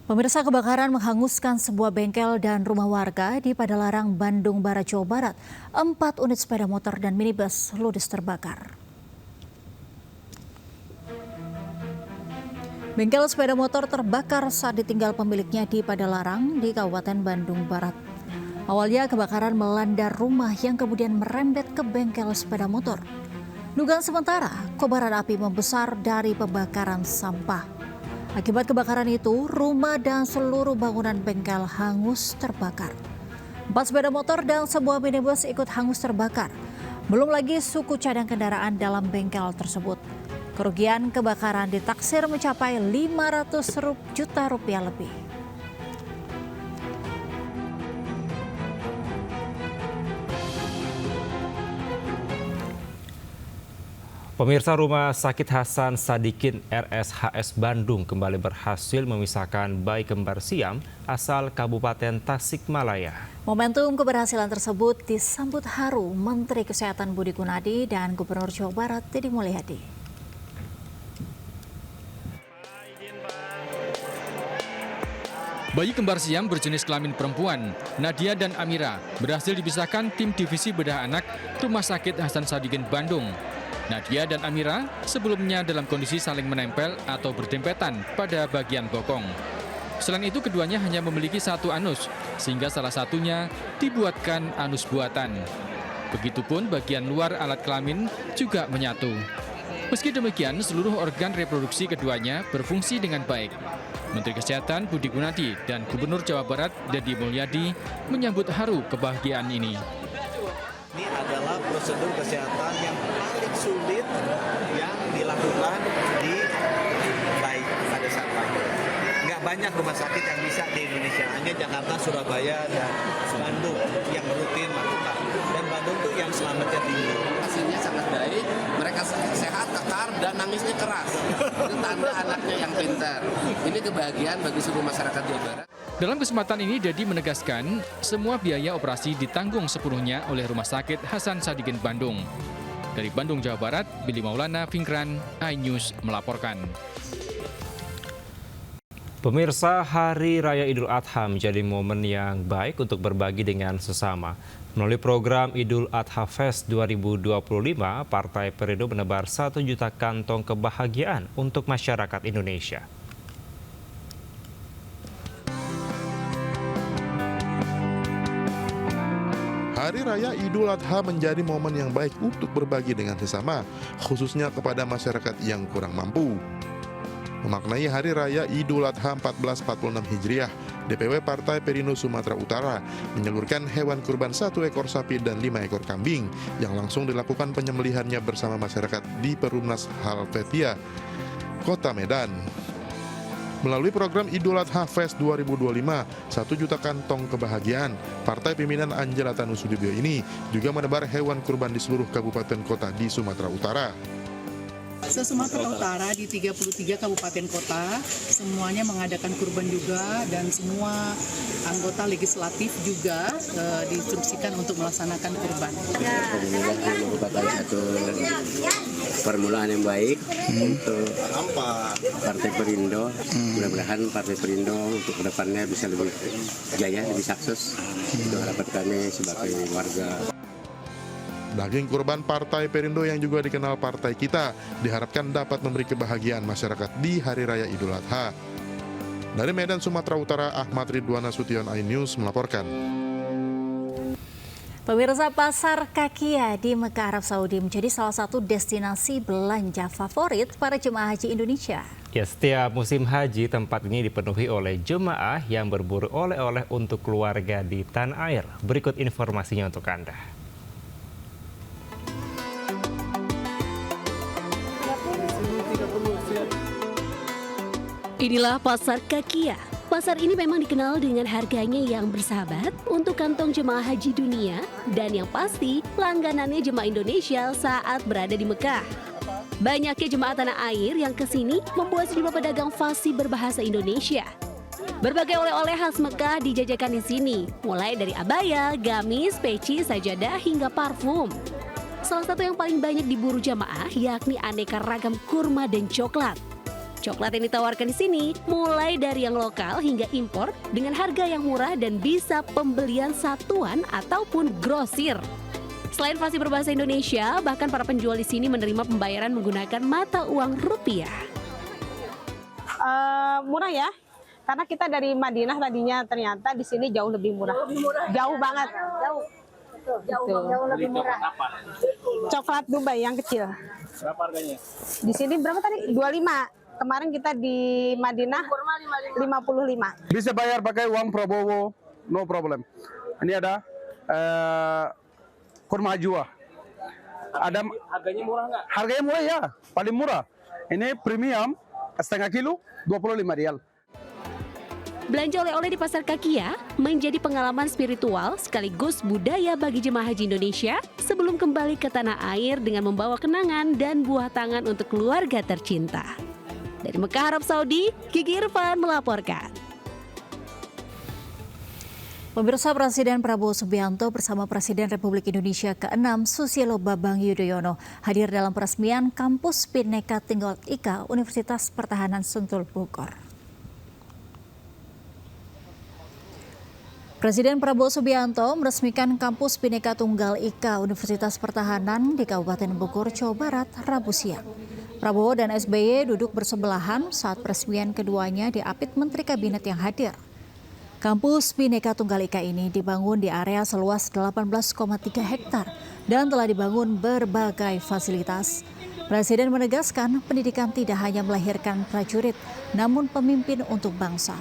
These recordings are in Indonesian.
Pemirsa, kebakaran menghanguskan sebuah bengkel dan rumah warga di Padalarang, Bandung Barat, Jawa Barat. 4 unit sepeda motor dan minibus ludes terbakar. Bengkel sepeda motor terbakar saat ditinggal pemiliknya di Padalarang di Kabupaten Bandung Barat. Awalnya kebakaran melanda rumah yang kemudian merembet ke bengkel sepeda motor. Dugaan sementara, kobaran api membesar dari pembakaran sampah. Akibat kebakaran itu, rumah dan seluruh bangunan bengkel hangus terbakar. 4 sepeda motor dan sebuah minibus ikut hangus terbakar. Belum lagi suku cadang kendaraan dalam bengkel tersebut. Kerugian kebakaran ditaksir mencapai 500 juta rupiah lebih. Pemirsa, Rumah Sakit Hasan Sadikin RSHS Bandung kembali berhasil memisahkan bayi kembar Siam asal Kabupaten Tasikmalaya. Momentum keberhasilan tersebut disambut haru Menteri Kesehatan Budi Gunadi dan Gubernur Jawa Barat Deddy Mulyadi. Bayi kembar Siam berjenis kelamin perempuan, Nadia dan Amira, berhasil dipisahkan tim divisi bedah anak Rumah Sakit Hasan Sadikin Bandung. Nadia dan Amira sebelumnya dalam kondisi saling menempel atau berdempetan pada bagian bokong. Selain itu, keduanya hanya memiliki satu anus, sehingga salah satunya dibuatkan anus buatan. Begitupun bagian luar alat kelamin juga menyatu. Meski demikian, seluruh organ reproduksi keduanya berfungsi dengan baik. Menteri Kesehatan Budi Gunadi dan Gubernur Jawa Barat Deddy Mulyadi menyambut haru kebahagiaan ini. Ini adalah prosedur kesehatan yang paling sulit yang dilakukan di bayi pada saat lahir. Nggak banyak rumah sakit yang bisa di Indonesia, hanya Jakarta, Surabaya, dan Bandung yang rutin melakukan. Dan Bandung itu yang selamatnya tinggi. Hasilnya sangat baik, mereka sehat, kekar, dan nangisnya keras. Itu tanda anaknya yang pintar. Ini kebahagiaan bagi seluruh masyarakat Jawa Barat. Dalam kesempatan ini, Deddy menegaskan semua biaya operasi ditanggung sepenuhnya oleh Rumah Sakit Hasan Sadikin Bandung. Dari Bandung, Jawa Barat, Billy Maulana, Fingran, iNews melaporkan. Pemirsa, Hari Raya Idul Adha menjadi momen yang baik untuk berbagi dengan sesama. Melalui program Idul Adha Fest 2025, Partai Perindo menebar 1 juta kantong kebahagiaan untuk masyarakat Indonesia. Hari Raya Idul Adha menjadi momen yang baik untuk berbagi dengan sesama, khususnya kepada masyarakat yang kurang mampu. Memaknai Hari Raya Idul Adha 1446 Hijriah, DPW Partai Perindo Sumatera Utara menyalurkan hewan kurban 1 ekor sapi dan 5 ekor kambing yang langsung dilakukan penyembelihannya bersama masyarakat di Perumnas Halvetia, Kota Medan. Melalui program Idul Adha Fest 2025, 1 juta kantong kebahagiaan, Partai Pimpinan Anjela Tanusudibyo ini juga menebar hewan kurban di seluruh kabupaten kota di Sumatera Utara. Se-Sumatera Utara di 33 kabupaten kota semuanya mengadakan kurban juga, dan semua anggota legislatif juga diinstruksikan untuk melaksanakan kurban. Alhamdulillah merupakan satu permulaan yang baik untuk Partai Perindo. Mudah-mudahan Partai Perindo untuk kedepannya bisa lebih jaya, lebih sukses. Itu harapan kami sebagai warga. Daging kurban Partai Perindo yang juga dikenal Partai Kita diharapkan dapat memberi kebahagiaan masyarakat di Hari Raya Idul Adha. Dari Medan, Sumatera Utara, Ahmad Ridwan Nasution, iNews melaporkan. Pemirsa, Pasar Kakia di Mekah, Arab Saudi menjadi salah satu destinasi belanja favorit para jemaah haji Indonesia. Ya, setiap musim haji tempat ini dipenuhi oleh jemaah yang berburu oleh-oleh untuk keluarga di tanah air. Berikut informasinya untuk Anda. Inilah Pasar Kakia. Pasar ini memang dikenal dengan harganya yang bersahabat untuk kantong jemaah haji dunia dan yang pasti langganannya jemaah Indonesia saat berada di Mekah. Banyaknya jemaah tanah air yang kesini membuat sejumlah pedagang fasih berbahasa Indonesia. Berbagai oleh-oleh khas Mekah dijajakan di sini, mulai dari abaya, gamis, peci, sajadah hingga parfum. Salah satu yang paling banyak diburu jamaah yakni aneka ragam kurma dan coklat. Coklat yang ditawarkan di sini mulai dari yang lokal hingga impor dengan harga yang murah dan bisa pembelian satuan ataupun grosir. Selain fasih berbahasa Indonesia, bahkan para penjual di sini menerima pembayaran menggunakan mata uang rupiah. Murah ya, karena kita dari Madinah tadinya, ternyata di sini jauh lebih murah. Jauh banget. Jauh lebih murah. Coklat Dubai yang kecil. Berapa harganya? Di sini berapa tadi? 25. Kemarin kita di Madinah 55. Bisa bayar pakai uang Prabowo, no problem. Ini ada kurma ajwa. Ada harganya murah nggak? Harganya murah ya, paling murah. Ini premium setengah kilo 25 rial. Belanja oleh-oleh di Pasar Kakia menjadi pengalaman spiritual sekaligus budaya bagi jemaah haji Indonesia sebelum kembali ke tanah air dengan membawa kenangan dan buah tangan untuk keluarga tercinta. Dari Mekah, Arab Saudi, Gigi Irfan melaporkan. Pemirsa, Presiden Prabowo Subianto bersama Presiden Republik Indonesia ke-6 Susilo Bambang Yudhoyono hadir dalam peresmian Kampus Bhinneka Tunggal Ika Universitas Pertahanan Sentul Bogor. Presiden Prabowo Subianto meresmikan Kampus Bhinneka Tunggal Ika Universitas Pertahanan di Kabupaten Bogor, Jawa Barat, Rabu siang. Prabowo dan SBY duduk bersebelahan saat peresmian keduanya diapit Menteri Kabinet yang hadir. Kampus Bhinneka Tunggal Ika ini dibangun di area seluas 18,3 hektar dan telah dibangun berbagai fasilitas. Presiden menegaskan pendidikan tidak hanya melahirkan prajurit, namun pemimpin untuk bangsa.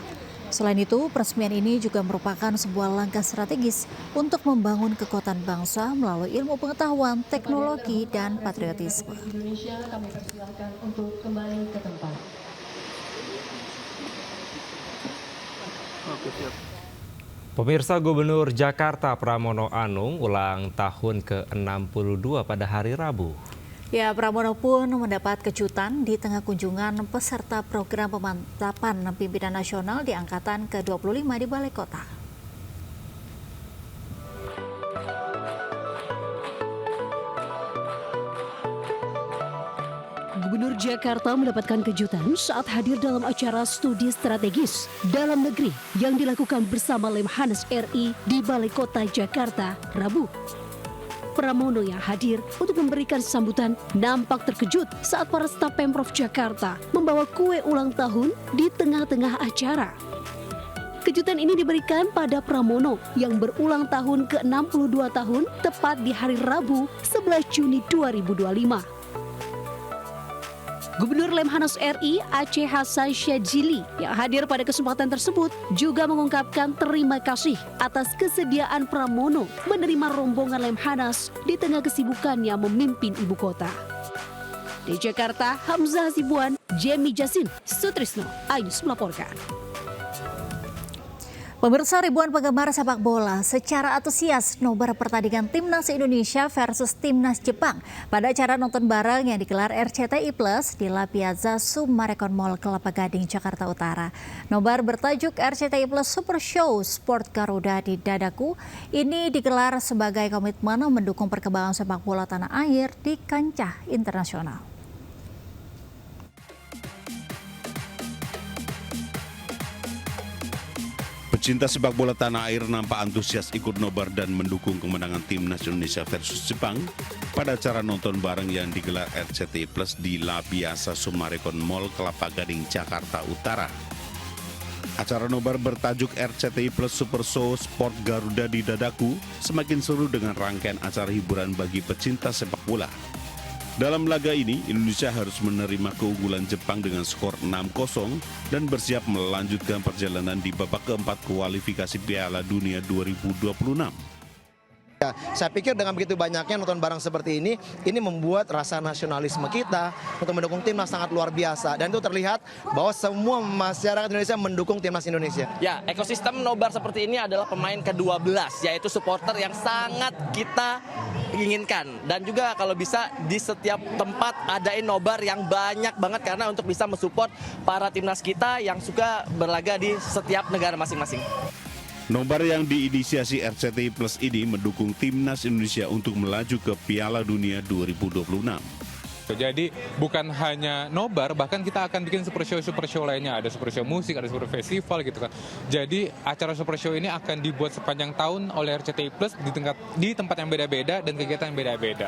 Selain itu, peresmian ini juga merupakan sebuah langkah strategis untuk membangun kekuatan bangsa melalui ilmu pengetahuan, teknologi, dan patriotisme. Indonesia kami persilakan untuk kembali ke tempat. Pemirsa, Gubernur Jakarta Pramono Anung ulang tahun ke-62 pada hari Rabu. Ya, Pramono pun mendapat kejutan di tengah kunjungan peserta program pemantapan pimpinan nasional di Angkatan ke-25 di Balai Kota. Gubernur Jakarta mendapatkan kejutan saat hadir dalam acara studi strategis dalam negeri yang dilakukan bersama Lemhanas RI di Balai Kota Jakarta, Rabu. Pramono yang hadir untuk memberikan sambutan nampak terkejut saat para staf Pemprov Jakarta membawa kue ulang tahun di tengah-tengah acara. Kejutan ini diberikan pada Pramono yang berulang tahun ke-62 tahun tepat di hari Rabu 11 Juni 2025. Gubernur Lemhanas RI Aceh Hasan Syadzili yang hadir pada kesempatan tersebut juga mengungkapkan terima kasih atas kesediaan Pramono menerima rombongan Lemhanas di tengah kesibukannya memimpin ibu kota. Di Jakarta, Hamzah Hasibuan, Jemi Jasin, Sutrisno, Ainus melaporkan. Pemirsa, ribuan penggemar sepak bola secara antusias nobar pertandingan Timnas Indonesia versus Timnas Jepang pada acara nonton bareng yang digelar RCTI Plus di La Piazza Summarecon Mall Kelapa Gading, Jakarta Utara. Nobar bertajuk RCTI Plus Super Show Sport Garuda di Dadaku ini digelar sebagai komitmen mendukung perkembangan sepak bola tanah air di kancah internasional. Pecinta sepak bola tanah air nampak antusias ikut nobar dan mendukung kemenangan Timnas Indonesia versus Jepang pada acara nonton bareng yang digelar RCTI Plus di La Piazza Summarecon Mall Kelapa Gading, Jakarta Utara. Acara nobar bertajuk RCTI Plus Super Show Sport Garuda di Dadaku semakin seru dengan rangkaian acara hiburan bagi pecinta sepak bola. Dalam laga ini, Indonesia harus menerima keunggulan Jepang dengan skor 6-0 dan bersiap melanjutkan perjalanan di babak keempat kualifikasi Piala Dunia 2026. Ya, saya pikir dengan begitu banyaknya nonton bareng seperti ini membuat rasa nasionalisme kita untuk mendukung timnas sangat luar biasa. Dan itu terlihat bahwa semua masyarakat Indonesia mendukung timnas Indonesia. Ya, ekosistem nobar seperti ini adalah pemain ke-12, yaitu supporter yang sangat kita inginkan. Dan juga kalau bisa di setiap tempat adain nobar yang banyak banget karena untuk bisa mensupport para timnas kita yang suka berlaga di setiap negara masing-masing. Nobar yang diinisiasi RCTI Plus ini mendukung Timnas Indonesia untuk melaju ke Piala Dunia 2026. Jadi bukan hanya nobar, bahkan kita akan bikin super show lainnya. Ada super show musik, ada super festival gitu kan. Jadi acara super show ini akan dibuat sepanjang tahun oleh RCTI Plus di tempat yang beda-beda dan kegiatan yang beda-beda.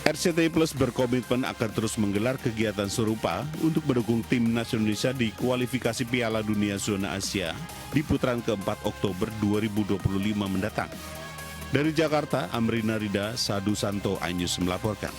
RCTI Plus berkomitmen akan terus menggelar kegiatan serupa untuk mendukung timnas Indonesia di kualifikasi Piala Dunia Zona Asia di putaran keempat Oktober 2025 mendatang. Dari Jakarta, Amrina Rida, Sadu Santo, iNews melaporkan.